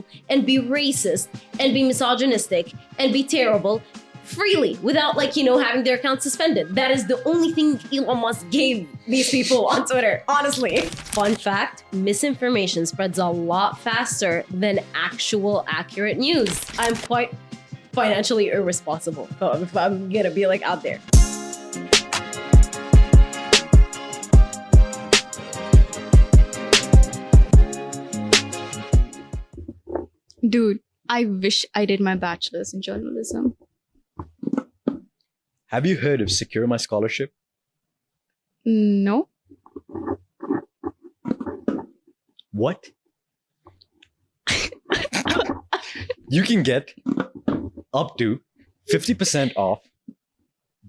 people and be racist and be misogynistic and be terrible freely without having their account suspended. That is the only thing Elon Musk gave these people on Twitter, honestly. Fun fact, misinformation spreads a lot faster than actual accurate news. I'm quite financially irresponsible if I'm gonna be out there. Dude, I wish I did my bachelor's in journalism. Have you heard of Secure My Scholarship? No. What? You can get up to 50% off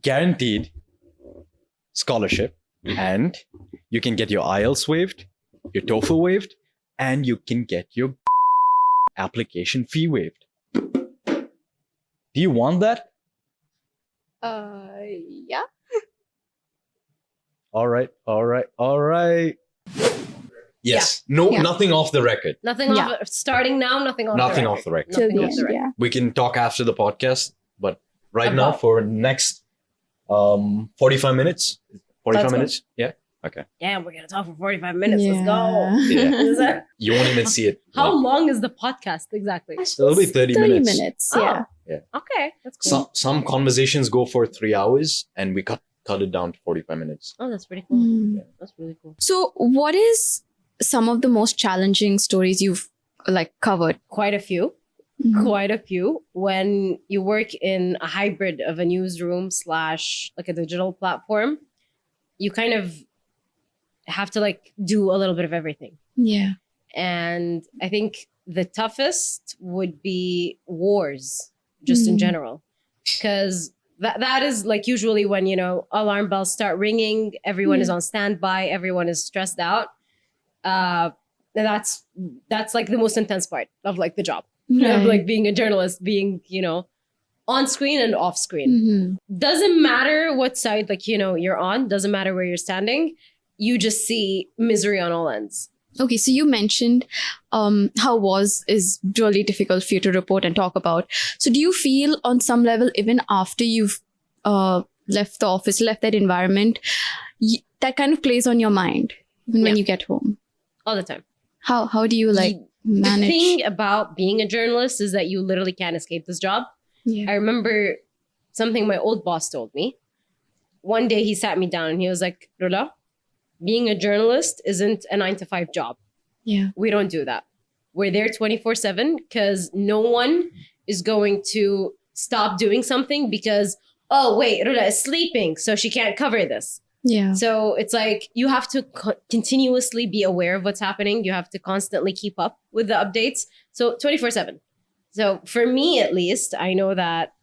guaranteed scholarship, and you can get your IELTS waived, your TOEFL waived, and you can get your application fee waived. Do you want that? Yeah. All right. Yes. Yeah. No, Yeah. nothing off the record. Nothing off, starting now, nothing off Nothing the record. off the record. Till Nothing the off the end, record. yeah. We can talk after the podcast, but right now About- for next 45 minutes. 45 Let's go. minutes? Yeah. Okay. Yeah, we're gonna talk for 45 minutes. Let's Yeah. go. Yeah. Is that- You won't even see it. How Like, long is the podcast exactly? it'll be 30 minutes. Yeah. Okay, that's cool. Some conversations go for 3 hours and we cut it down to 45 minutes. Oh, that's pretty cool. Mm. That's really cool. So, what is some of the most challenging stories you've covered? Quite a few. When you work in a hybrid of a newsroom / a digital platform, you kind of have to do a little bit of everything. Yeah. And I think the toughest would be wars, just in general, because that is usually when alarm bells start ringing, everyone is on standby, everyone is stressed out. That's the most intense part of the job. Of being a journalist, being on screen and off screen. Mm-hmm. Doesn't matter what side you're on, doesn't matter where you're standing, you just see misery on all ends. Okay, so you mentioned how wars is really difficult for you to report and talk about. So do you feel on some level, even after you've left the office, left that environment, that kind of plays on your mind even when Yeah. you get home? All the time. How do you manage? The thing about being a journalist is that you literally can't escape this job. Yeah. I remember something my old boss told me. One day he sat me down and he was like, Rula, being a journalist isn't a 9-to-5 job. Yeah. We don't do that. We're there 24/7 because no one is going to stop doing something because, oh, wait, Rula is sleeping, so she can't cover this. Yeah. So it's you have to continuously be aware of what's happening. You have to constantly keep up with the updates. So 24/7. So for me, at least, I know that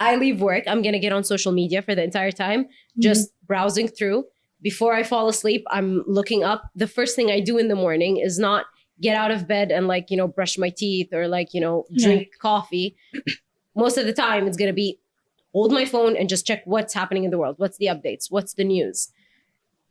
I leave work, I'm going to get on social media for the entire time, just browsing through. Before I fall asleep, I'm looking up. The first thing I do in the morning is not get out of bed and brush my teeth or drink coffee. Most of the time it's going to be hold my phone and just check what's happening in the world. What's the updates? What's the news?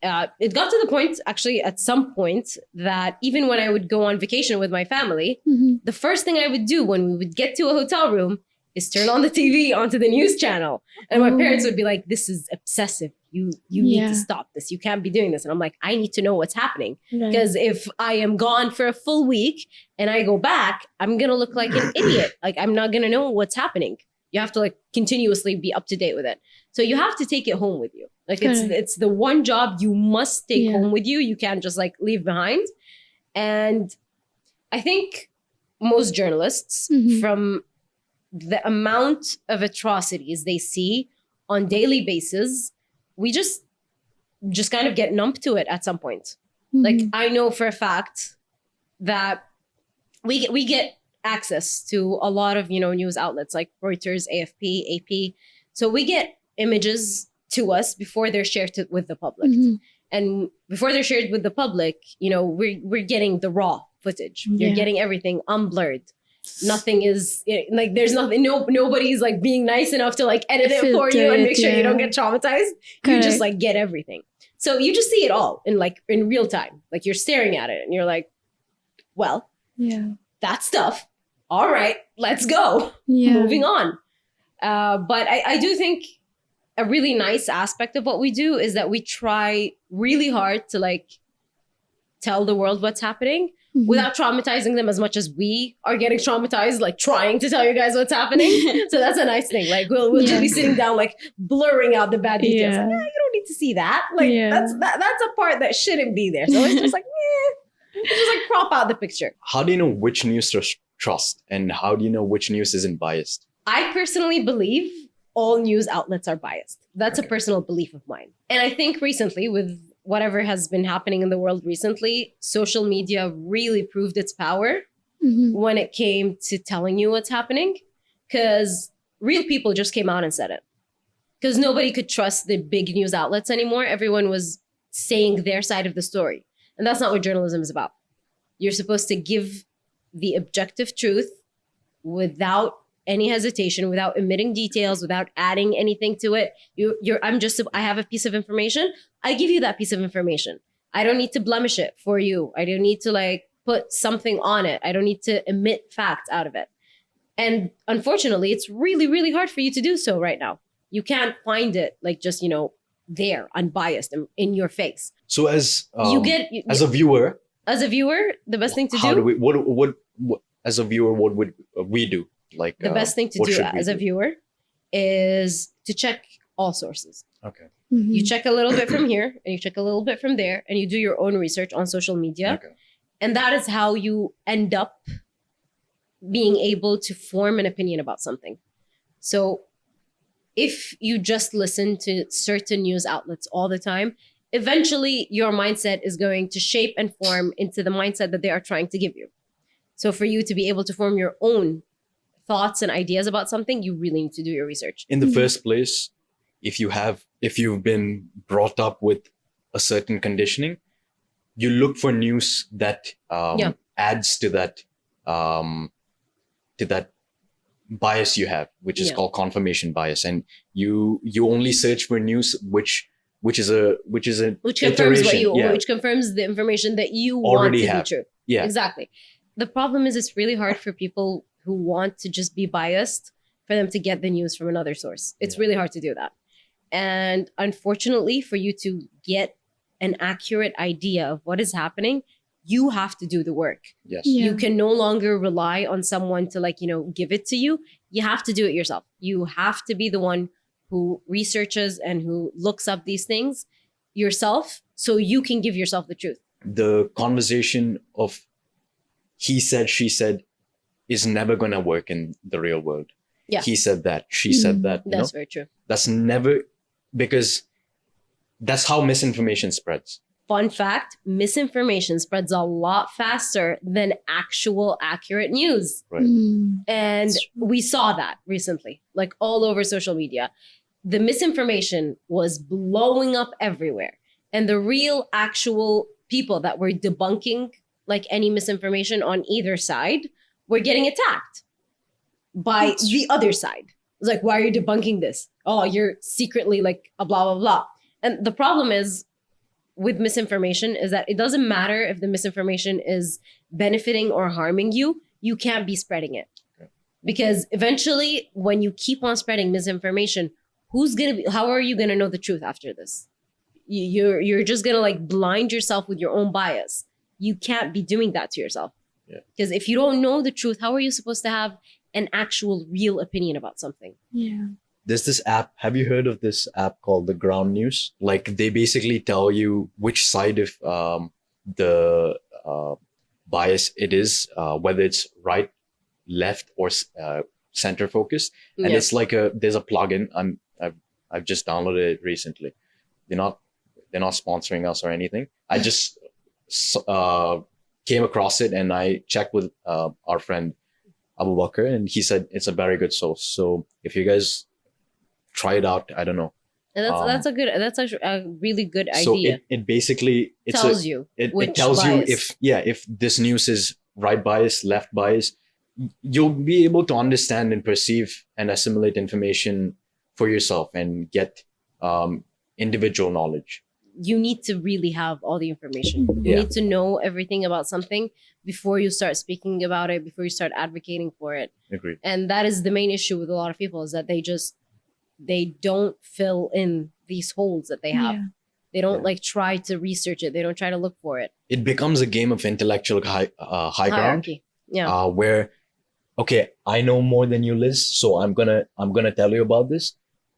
It got to the point, actually, at some point, that even when I would go on vacation with my family, the first thing I would do when we would get to a hotel room is turn on the TV onto the news channel. And my parents would be like, this is obsessive. You need to stop this. You can't be doing this. And I'm like, I need to know what's happening. Because if I am gone for a full week and I go back, I'm going to look like an idiot. I'm not going to know what's happening. You have to continuously be up to date with it. So you have to take it home with you. It's the one job you must take home with you. You can't just leave behind. And I think most journalists, from the amount of atrocities they see on daily basis, we just kind of get numb to it at some point. I know for a fact that we get access to a lot of news outlets like Reuters, AFP, AP. So we get images to us before they're shared with the public. And before they're shared with the public, we're getting the raw footage. You're getting everything unblurred. Nothing is there's nothing. Nobody's being nice enough to edit it for you and make sure you don't get traumatized. You just get everything. So you just see it all in real time. You're staring at it and you're like, well, that stuff. All right, let's go. Yeah. Moving on. But I do think a really nice aspect of what we do is that we try really hard to like tell the world what's happening Mhm. without traumatizing them as much as we are getting traumatized, like trying to tell you guys what's happening. So that's a nice thing. Like we'll just be sitting down, like blurring out the bad details. Yeah. Like, you don't need to see that. Like Yeah. that's a part that shouldn't be there. So it's just like, just like crop out the picture. How do you know which news to trust, and how do you know which news isn't biased? I personally believe all news outlets are biased. That's a personal belief of mine. And I think recently, with whatever has been happening in the world recently, social media really proved its power Mhm. when it came to telling you what's happening, because real people just came out and said it. Because nobody could trust the big news outlets anymore. Everyone was saying their side of the story. And that's not what journalism is about. You're supposed to give the objective truth without any hesitation, without omitting details, without adding anything to it. I have a piece of information. I give you that piece of information. I don't need to blemish it for you. I don't need to like put something on it. I don't need to omit facts out of it. And unfortunately, it's really, really hard for you to do so right now. You can't find it like just, there, unbiased in your face. So as As a viewer, the best thing to how do, do we what as a viewer, what would we do? Like the best thing to what do should we as a viewer is to check all sources. Okay. Mhm. You check a little bit from here and you check a little bit from there and you do your own research on social media. Okay. And that is how you end up being able to form an opinion about something. So if you just listen to certain news outlets all the time, eventually your mindset is going to shape and form into the mindset that they are trying to give you. So for you to be able to form your own thoughts and ideas about something, you really need to do your research. In the Mhm. first place, if you've been brought up with a certain conditioning, you look for news that adds to that bias you have, which is Yeah. called confirmation bias, and you only search for news which is a Which confirms iteration, which confirms the information that you Already want to have. be true. yeah. Exactly. The problem is it's really hard for people who want to just be biased for them to get the news from another source. It's Yeah. really hard to do that. And unfortunately, for you to get an accurate idea of what is happening, you have to do the work. Yes. Yeah. You can no longer rely on someone to give it to you. You have to do it yourself. You have to be the one who researches and who looks up these things yourself so you can give yourself the truth. The conversation of he said, she said is never going to work in the real world. Yeah. He said that, she said that. That's very true. That's never, because that's how misinformation spreads. Fun fact, misinformation spreads a lot faster than actual accurate news. Right. Mm. And we saw that recently, like all over social media. The misinformation was blowing up everywhere. And the real actual people that were debunking like any misinformation on either side were getting attacked by the other side. It's like, why are you debunking this? Oh, you're secretly like a blah, blah, blah. And the problem is with misinformation is that it doesn't matter if the misinformation is benefiting or harming you, you can't be spreading it. Okay. Because eventually when you keep on spreading misinformation, how are you gonna know the truth after this? You're just gonna like blind yourself with your own bias. You can't be doing that to yourself. Because if you don't know the truth, how are you supposed to have an actual real opinion about something? Yeah. There's this app. Have you heard of this app called the Ground News? Like they basically tell you which side of the bias it is, whether it's right, left, or center focused. And it's like there's a plugin. I've just downloaded it recently. They're not sponsoring us or anything. I just came across it and I checked with our friend Abubakr, and he said it's a very good source. So if you guys try it out, I don't know. And that's actually a really good So idea. it basically It tells you if this news is right bias, left bias, you'll be able to understand and perceive and assimilate information for yourself and get individual knowledge. you need to really have all the information. You Yeah. need to know everything about something before you start speaking about it, before you start advocating for it. Agreed. And that is the main issue with a lot of people, is that they don't fill in these holes that they have. Yeah. They don't Yeah. like try to research it. They don't try to look for it. It becomes a game of intellectual high ground, Hierarchy. Yeah. where, okay, I know more than you, Liz, so I'm gonna tell you about this,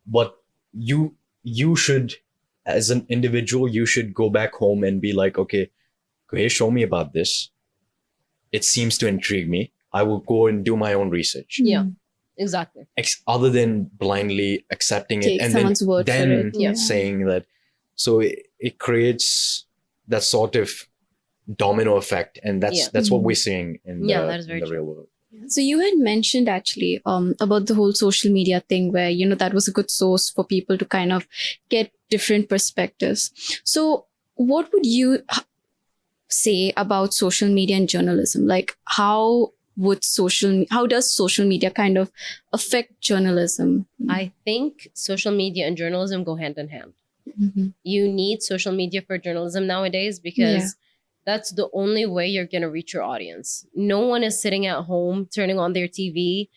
but you should, as an individual, you should go back home and be like, okay, Guhaesh, show me about this. It seems to intrigue me. I will go and do my own research. Yeah. Exactly. Other than blindly accepting Take it and someone's word for then it. Yeah. saying that. So it creates that sort of domino effect, and that's what we're seeing in Yeah, that is very the true. real world. So you had mentioned actually about the whole social media thing where, that was a good source for people to kind of get different perspectives. So what would you say about social media and journalism? Like how does social media kind of affect journalism? I think social media and journalism go hand in hand. Mm-hmm. You need social media for journalism nowadays because that's the only way you're going to reach your audience. No one is sitting at home, turning on their TV,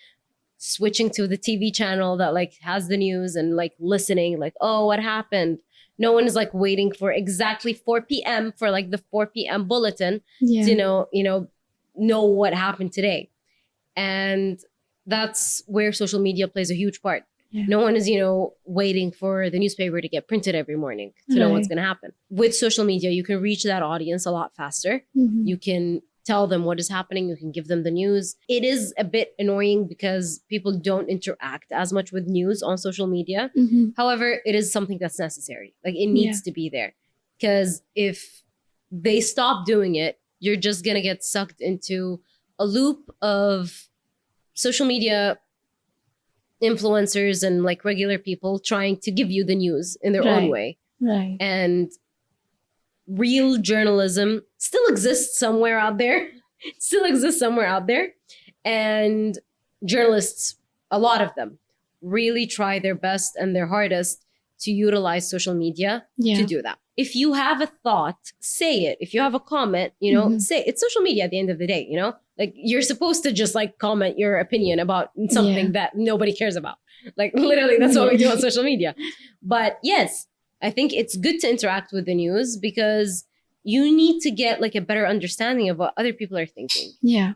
switching to the TV channel that like has the news and like listening like, oh, what happened? No one is like waiting for exactly 4 p.m. for like the 4 p.m. bulletin Yeah. to know what happened today. And that's where social media plays a huge part. Yeah. No one is, waiting for the newspaper to get printed every morning to know what's Right. going to happen. With social media, you can reach that audience a lot faster. Mhm. You can tell them what is happening. You can give them the news. It is a bit annoying because people don't interact as much with news on social media. Mhm. However, it is something that's necessary. Like it needs to be there, because if they stop doing it, you're just going to get sucked into a loop of social media influencers and like regular people trying to give you the news in their own Right. way. Right. And real journalism still exists somewhere out there. And journalists, a lot of them, really try their best and their hardest to utilize social media Yeah. to do that. If you have a thought, say it. If you have a comment, Mhm. say it. It's social media at the end of the day, Like you're supposed to just like comment your opinion about something that nobody cares about. Like literally that's what we do on social media. But yes, I think it's good to interact with the news because you need to get like a better understanding of what other people are thinking. Yeah.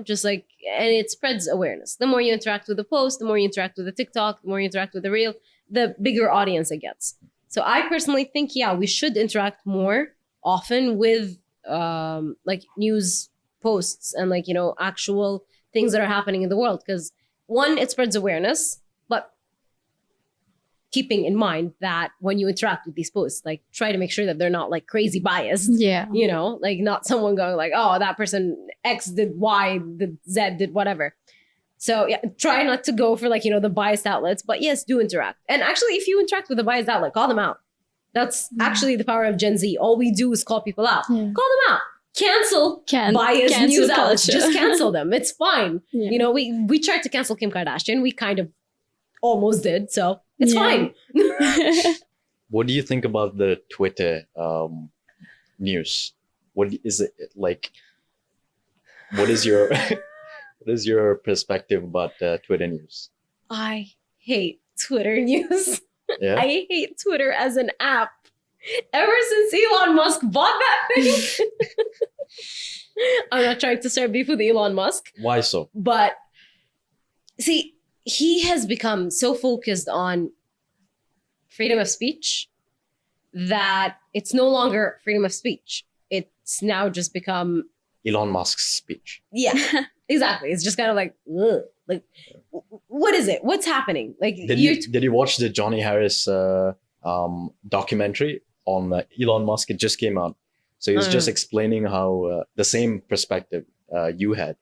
Just like, and it spreads awareness. The more you interact with the post, the more you interact with the TikTok, the more you interact with the reel, the bigger audience it gets. So I personally think, we should interact more often with like news posts and like, actual things that are happening in the world. Because one, it spreads awareness, but keeping in mind that when you interact with these posts, like try to make sure that they're not like crazy biased. Yeah. Like not someone going like, oh, that person X did Y, did Z, did whatever. So try not to go for like, the biased outlets, but yes, do interact. And actually, if you interact with a biased outlet, call them out. That's actually the power of Gen Z. All we do is call people out. Yeah. Call them out. Cancel biased cancel news outlets. culture. Just cancel them. It's fine. Yeah. We tried to cancel Kim Kardashian. We kind of almost did. So it's Yeah. fine. What do you think about the Twitter news? What is it like? What is your what is your perspective about Twitter news? I hate Twitter news. Yeah, I hate Twitter as an app. Ever since Elon Musk bought that thing. I'm not trying to start beef with Elon Musk, why so? but see, he has become so focused on freedom of speech that it's no longer freedom of speech. It's now just become, Elon Musk's speech. exactly. It's just kind of like, ugh. Like, what is it? What's happening? Like, Did you watch the Johnny Harris documentary on Elon Musk? It just came out. So he was just explaining how the same perspective you had,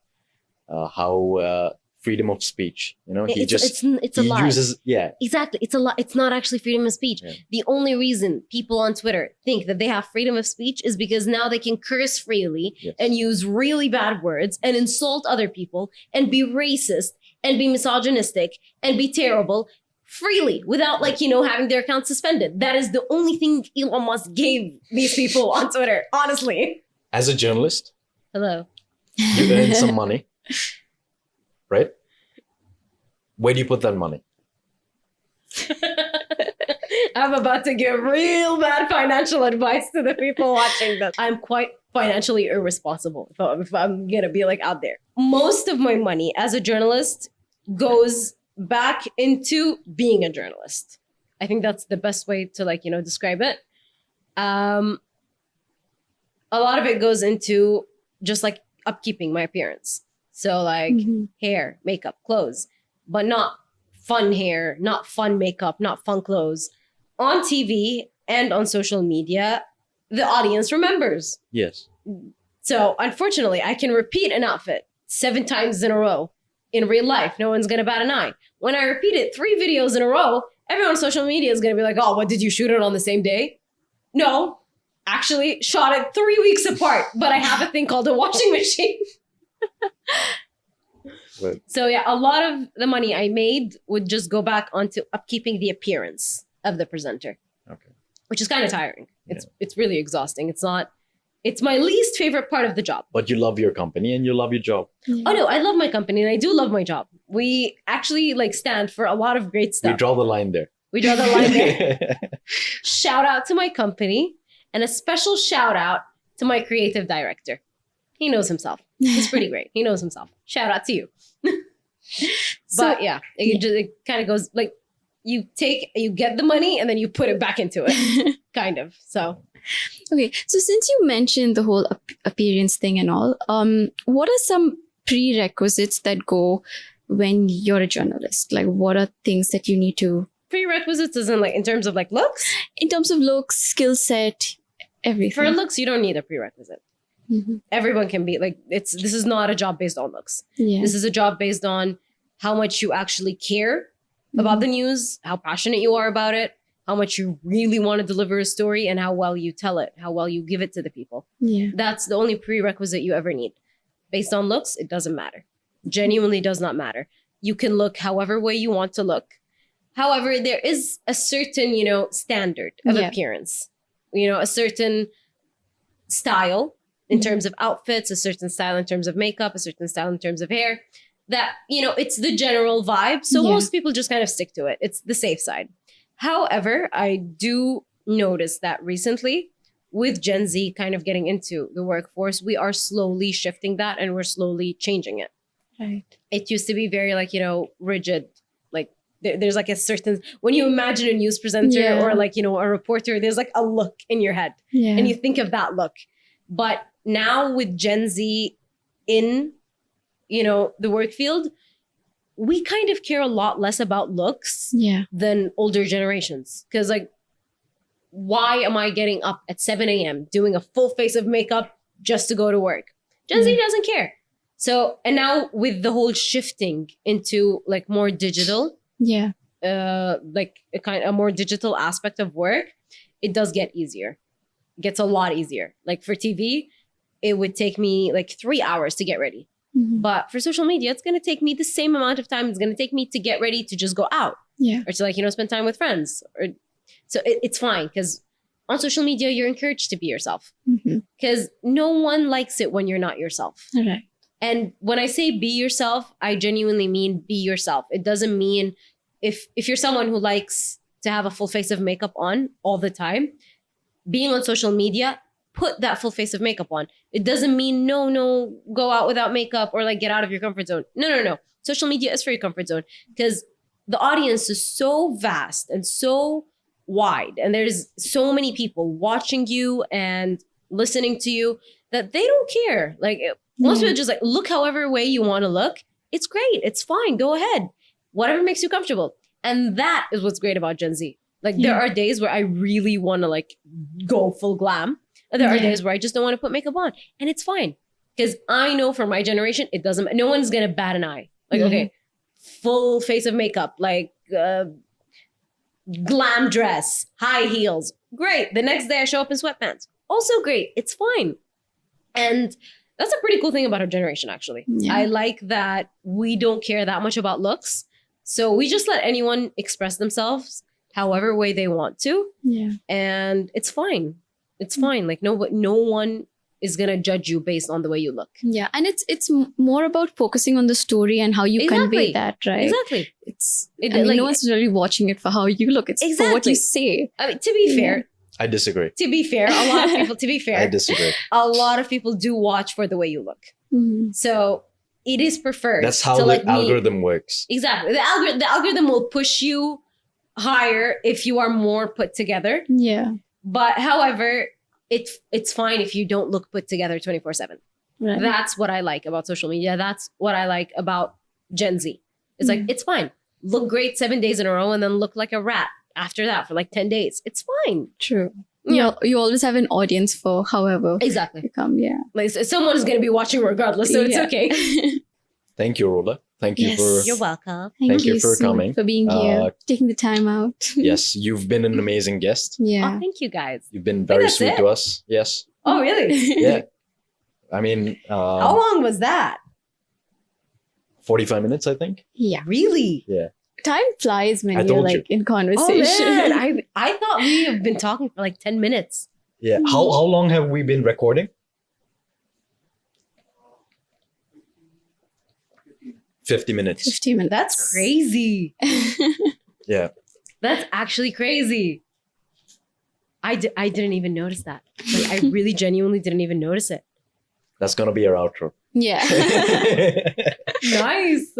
how freedom of speech. it's a lie. uses Exactly. It's a lot. It's not actually freedom of speech. Yeah. The only reason people on Twitter think that they have freedom of speech is because now they can curse freely Yes. and use really bad words and insult other people and be racist and be misogynistic and be terrible freely without having their account suspended. That is the only thing Elon Musk gave these people on Twitter, honestly. As a journalist, Hello. you earn some money, right? Where do you put that money? I'm about to give real bad financial advice to the people watching this. I'm quite financially irresponsible if I'm gonna be out there. Most of my money as a journalist goes back into being a journalist. I think that's the best way to describe it. A lot of it goes into just upkeeping my appearance. So hair, makeup, clothes, but not fun hair, not fun makeup, not fun clothes. On TV and on social media, the audience remembers. Yes. So unfortunately, I can repeat an outfit 7 times in a row. In real life, no one's going to bat an eye. When I repeat it 3 videos in a row, everyone on social media is going to be like, oh, what, did you shoot it on the same day? No, actually shot it 3 weeks apart, but I have a thing called a washing machine. Right. So yeah, a lot of the money I made would just go back onto upkeeping the appearance of the presenter. Okay. Which is kind of tiring. It's really exhausting. It's my least favorite part of the job. But you love your company and you love your job. Yeah. Oh no, I love my company and I do love my job. We actually stand for a lot of great stuff. We draw the line there. We draw the line there. Shout out to my company and a special shout out to my creative director. He knows himself. He's pretty great. He knows himself. Shout out to you. But it kind of goes you get the money and then you put it back into it, kind of. So. Okay, so since you mentioned the whole appearance thing and all, what are some prerequisites that go when you're a journalist? What are things that you need to... Prerequisites isn't in terms of looks? In terms of looks, skill set, everything. For looks, you don't need a prerequisite. Mm-hmm. Everyone can be this is not a job based on looks. Yeah. This is a job based on how much you actually care about the news, how passionate you are about it, how much you really want to deliver a story, and how well you tell it, how well you give it to the people. Yeah. That's the only prerequisite you ever need. Based on looks, it doesn't matter. Genuinely does not matter. You can look however way you want to look. However, there is a certain, standard of appearance. A certain style in terms of outfits, a certain style in terms of makeup, a certain style in terms of hair. That, it's the general vibe. So most people just kind of stick to it. It's the safe side. However, I do notice that recently with Gen Z kind of getting into the workforce, we are slowly shifting that and we're slowly changing it. Right. It used to be very rigid. There's a certain, when you imagine a news presenter or a reporter, there's a look in your head and you think of that look. But now with Gen Z in, the work field, we kind of care a lot less about looks than older generations. Because why am I getting up at 7 a.m. doing a full face of makeup just to go to work? Gen Z doesn't care. So, and now with the whole shifting into more digital, a more digital aspect of work, it does get easier. It gets a lot easier. For TV, it would take me 3 hours to get ready. Mm-hmm. But for social media, it's going to take me the same amount of time it's going to take me to get ready to just go out. Or to spend time with friends. So it's fine because on social media, you're encouraged to be yourself. Because no one likes it when you're not yourself. Right. And when I say be yourself, I genuinely mean be yourself. It doesn't mean if you're someone who likes to have a full face of makeup on all the time, being on social media, put that full face of makeup on. It doesn't mean no, go out without makeup or get out of your comfort zone. No. Social media is for your comfort zone because the audience is so vast and so wide. And there's so many people watching you and listening to you that they don't care. Most people just look however way you want to look. It's great. It's fine. Go ahead. Whatever makes you comfortable. And that is what's great about Gen Z. There are days where I really want to go full glam. And there are days where I just don't want to put makeup on. And it's fine. Because I know for my generation, it doesn't, no one's going to bat an eye. Okay, full face of makeup, glam dress, high heels. Great. The next day I show up in sweatpants. Also great. It's fine. And that's a pretty cool thing about our generation, actually. Yeah. I like that we don't care that much about looks. So we just let anyone express themselves however way they want to. Yeah. And it's fine. It's fine. Like no one is gonna judge you based on the way you look. Yeah. And it's more about focusing on the story and how you convey that, right? Exactly. No one's really watching it for how you look. It's for what you say. I mean, to be fair, I disagree. To be fair, a lot of people. To be fair, I disagree. A lot of people do watch for the way you look. Mhm. So it is preferred. That's how to, the like, algorithm works. Exactly. The algorithm will push you higher if you are more put together. Yeah. But however, it's fine if you don't look put together 24/7. Right. That's what I like about social media. That's what I like about Gen Z. It's like, it's fine. Look great 7 days in a row and then look like a rat after that for like 10 days. It's fine. True. Yeah. You always have an audience for however Exactly. you come. Yeah. Like someone is going to be watching regardless, so it's Yeah. okay. Thank you, Rula. Thank you Yes. for You're welcome. Thank you for so coming. much for being here, Uh, taking the time out. yes, you've been an amazing guest. Yeah. Oh, thank you guys. You've been very that's sweet it? to us. Yes. Oh, really? Yeah. I mean, How long was that? 45 minutes, I think. Yeah. Really? Yeah. Time flies when I you're told you. like in Oh conversation. man, I thought we have been talking for like 10 minutes. Yeah. How long have we been recording? 50 minutes. 15 minutes. That's crazy. Yeah. That's actually crazy. I didn't even notice that. Like I really genuinely didn't even notice it. That's going to be our outro. Yeah. Nice.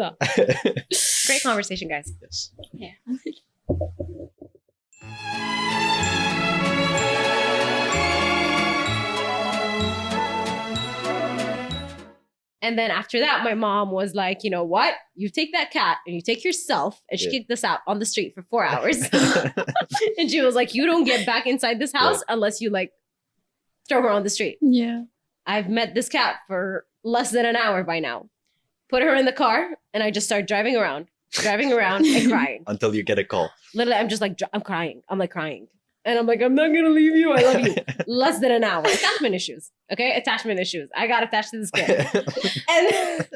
Great conversation, guys. Yes. Yeah. And then after that, my mom was like, you know what? You take that cat and you take yourself. And she Yeah. kicked us out on the street for 4 hours. And she was like, you don't get back inside this house unless you like throw her on the street. Yeah. I've met this cat for less than an hour by now. Put her in the car and I just start driving around and crying. Until you get a call. Literally, I'm just like, I'm crying. I'm like crying. And I'm like, I'm not going to leave you. I love you. Less than an hour. Attachment issues. Okay? Attachment issues. I got attached to this kid. And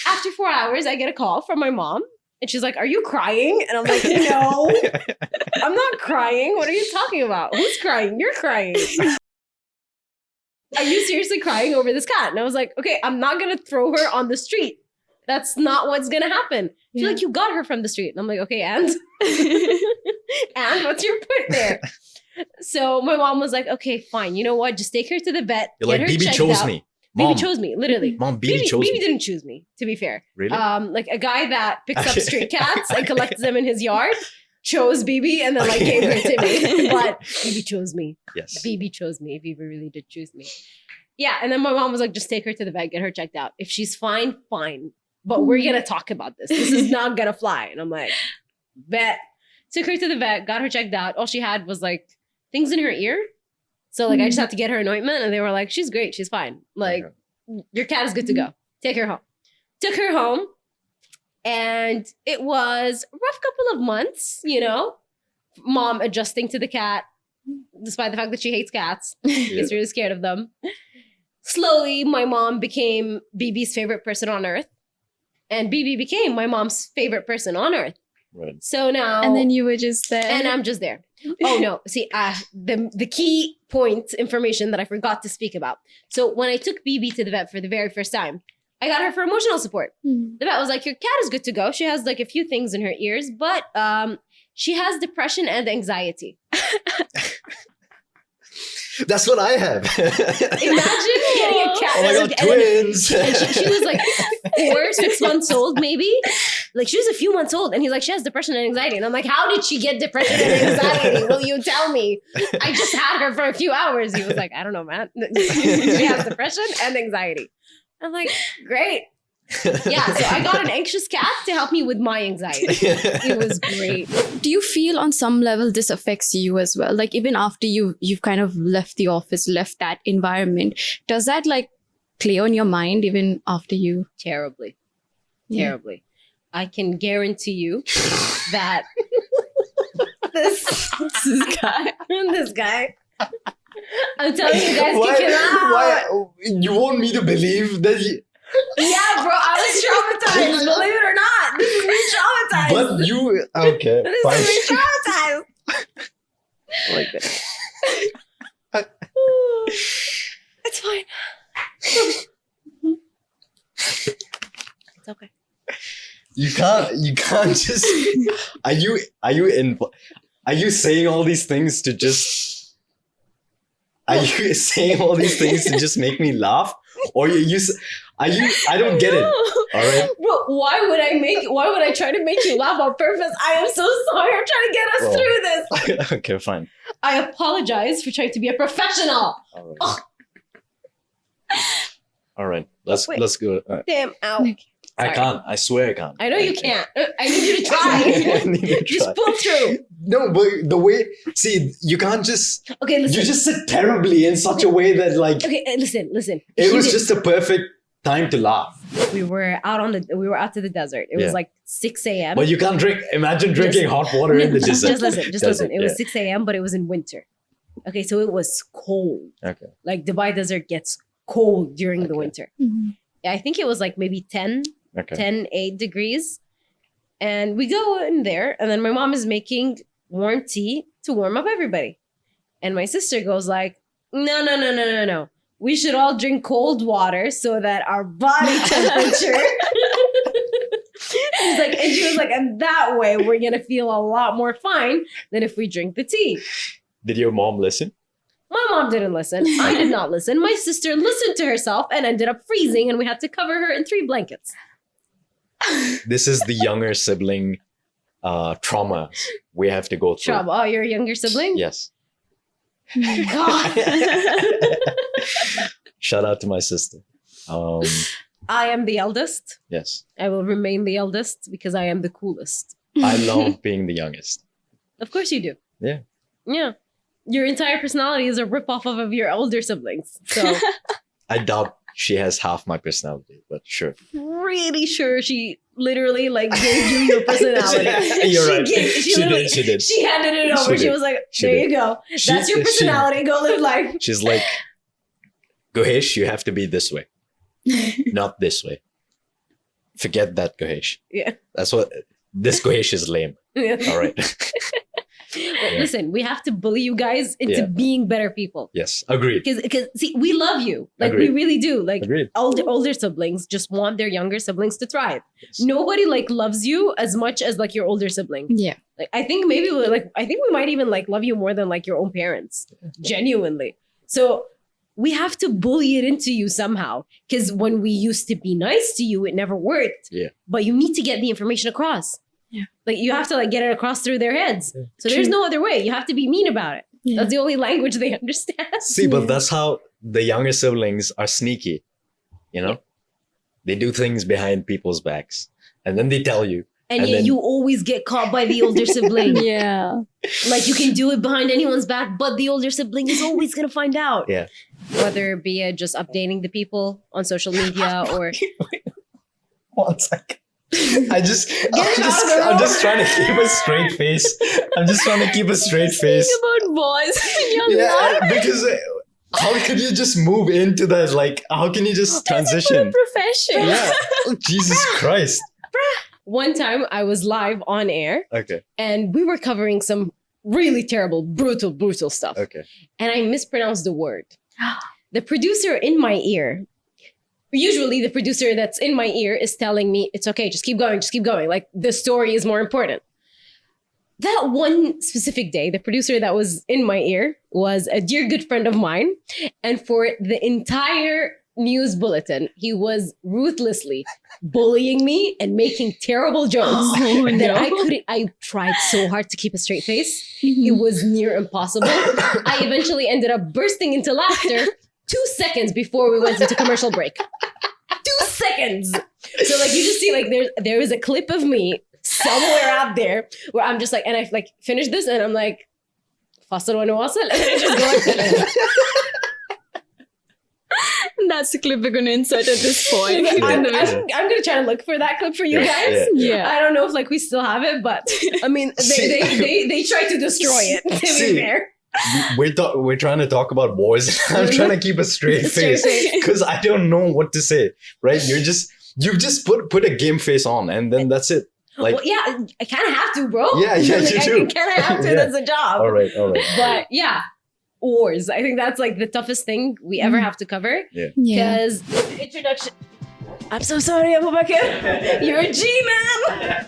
after 4 hours, I get a call from my mom. And she's like, are you crying? And I'm like, no, I'm not crying. What are you talking about? Who's crying? You're crying. Are you seriously crying over this cat? And I was like, okay, I'm not going to throw her on the street. That's not what's going to happen. She's like, you got her from the street. And I'm like, okay, and? And what's your point there? So my mom was like, okay, fine. You know what? Just take her to the vet. You're like, her Bibi checked chose out." me. Bibi Mom, chose me, literally. Mom, Bibi chose Bibi me. didn't choose me, to be fair. Really? Like a guy that picks up street cats and collects them in his yard chose Bibi and then like gave her to me. But Bibi chose me. Yes. Bibi chose me. Bibi really did choose me. Yeah. And then my mom was like, just take her to the vet, get her checked out. If she's fine, fine. But we're going to talk about this. This is not going to fly. And I'm like, vet. Took her to the vet, got her checked out. All she had was like things in her ear. So like I just had to get her an ointment and they were like, she's great. She's fine. Like your cat is good to go. Take her home. Took her home. And it was a rough couple of months, you know, mom adjusting to the cat, despite the fact that she hates cats. Gets really scared of them. Slowly, my mom became Bibi's favorite person on earth. And Bibi became my mom's favorite person on earth. Right. So now... And then you were just there. And I'm just there. Oh, no. See, the key point information that I forgot to speak about. So when I took Bibi to the vet for the very first time, I got her for emotional support. The vet was like, your cat is good to go. She has like a few things in her ears, but she has depression and anxiety. That's what I have. Imagine getting a cat. Oh my God, twins. And she was like 6 months old, maybe. Like she was a few months old. And he's like, she has depression and anxiety. And I'm like, how did she get depression and anxiety? Will you tell me? I just had her for a few hours. He was like, I don't know, man. She has depression and anxiety. I'm like, great. Yeah, so I got an anxious cat to help me with my anxiety. It was great. Do you feel on some level this affects you as well? Like even after you've kind of left the office, left that environment, does that like play on your mind even after you? Terribly. Yeah. Terribly. I can guarantee you that this guy, I'm telling you guys, kick him out. Why? You want me to believe that Yeah, bro, I was traumatized. Believe it or not, this is me traumatized. But you okay? This Fine. is me traumatized. Oh my goodness. It's fine. It's okay. You can't just. Are you saying all these things to just? Are you saying all these things to just make me laugh, or are you? I don't get it. All right. Bro, why would I try to make you laugh on purpose? I am so sorry. I'm trying to get us Bro. through this. Okay, fine. I apologize for trying to be a professional. All right. Oh. All right. Let's Wait. go. Damn, ow. I Sorry. can't. I swear I can't. I know you can't. I need you to I try. need to Just try. pull through. No, but the way. See, you can't just. Okay, listen. You just said terribly in such a way that like Okay, listen. it was Hear just a perfect time to laugh. this. We were out to the desert. It Yeah. was like 6 a.m. But you can't drink. Imagine drinking hot water in the desert. Just listen. It was 6 a.m., but it was in winter. Okay, so it was cold. Okay. Like Dubai desert gets cold during the Okay. winter. Yeah, I think it was like maybe 10, Okay. 8 degrees. And we go in there, and then my mom is making warm tea to warm up everybody. And my sister goes like, no. We should all drink cold water so that our body temperature. And she was like, and that way we're gonna feel a lot more fine than if we drink the tea. Did your mom listen? My mom didn't listen. I did not listen. My sister listened to herself and ended up freezing, and we had to cover her in 3 blankets. This is the younger sibling trauma we have to go through. Trouble. Oh, you're a younger sibling? Yes. God. Shout out to my sister. I am the eldest. Yes. I will remain the eldest because I am the coolest. I love being the youngest. Of course you do. Yeah. Yeah. Your entire personality is a ripoff of your older siblings. So I doubt she has half my personality, but sure. really sure she literally like gave you your personality. You're right. She did. She handed it over. She did. was like, She there did. you go. She- That's your she- personality. Go live life. She's like, Guhaesh, you have to be this way, not this way. Forget that, Guhaesh. Yeah. That's what this Guhaesh is lame. Yeah. All right. Listen, we have to bully you guys into Yeah. being better people. Yes, agreed. Because see, we love you. Like Agreed. we really do. Like Agreed. older siblings just want their younger siblings to thrive. Yes. Nobody like loves you as much as like your older sibling. Yeah. Like I think maybe we might even like love you more than like your own parents. Genuinely. So we have to bully it into you somehow. Because when we used to be nice to you, it never worked. Yeah. But you need to get the information across. Yeah. Like you have to like get it across through their heads. Yeah. So there's True. no other way. You have to be mean about it. Yeah. That's the only language they understand. See, but that's how the younger siblings are sneaky. You know, they do things behind people's backs, and then they tell you. And And yet then- you always get caught by the older sibling. Yeah. Like you can do it behind anyone's back, but the older sibling is always gonna find out. Yeah. Whether it be just updating the people on social media or 1 second. I'm just out trying to keep a straight face. I'm just trying to keep a straight face. About boys. You're Yeah, because how could you just move into that? Like, how can you just transition? profession. Yeah. Oh, Jesus Christ. one time I was live on air Okay. and we were covering some really terrible, brutal stuff. Okay. And I mispronounced the word. The producer in my ear, usually the producer that's in my ear is telling me, it's okay, just keep going. Like the story is more important. That one specific day, the producer that was in my ear was a dear good friend of mine. And for the entire news bulletin, he was ruthlessly bullying me and making terrible jokes. Oh, That I tried so hard to keep a straight face. It was near impossible. I eventually ended up bursting into laughter 2 seconds before we went into commercial break. 2 seconds. So like you just see like there is a clip of me somewhere out there where I'm just like, and I like finished this and I'm like, Fasal wa nawasal, and I just go like, That's the clip we're going to insert at this point. I'm gonna try to look for that clip for you guys. Yeah. I don't know if like we still have it, but I mean they tried to destroy it. To be See. fair. We're trying to talk about boys. I'm trying to keep a straight Straight face face. because I don't know what to say. Right? You just put a game face on, and then that's it. Like, well, yeah, I kind of have to, bro. Yeah, you I do. kind of have to. Yeah. That's a job. all right. But yeah, wars. I think that's like the toughest thing we ever have to cover. Yeah. Because introduction. I'm so sorry, Abubakr. You're a G, man.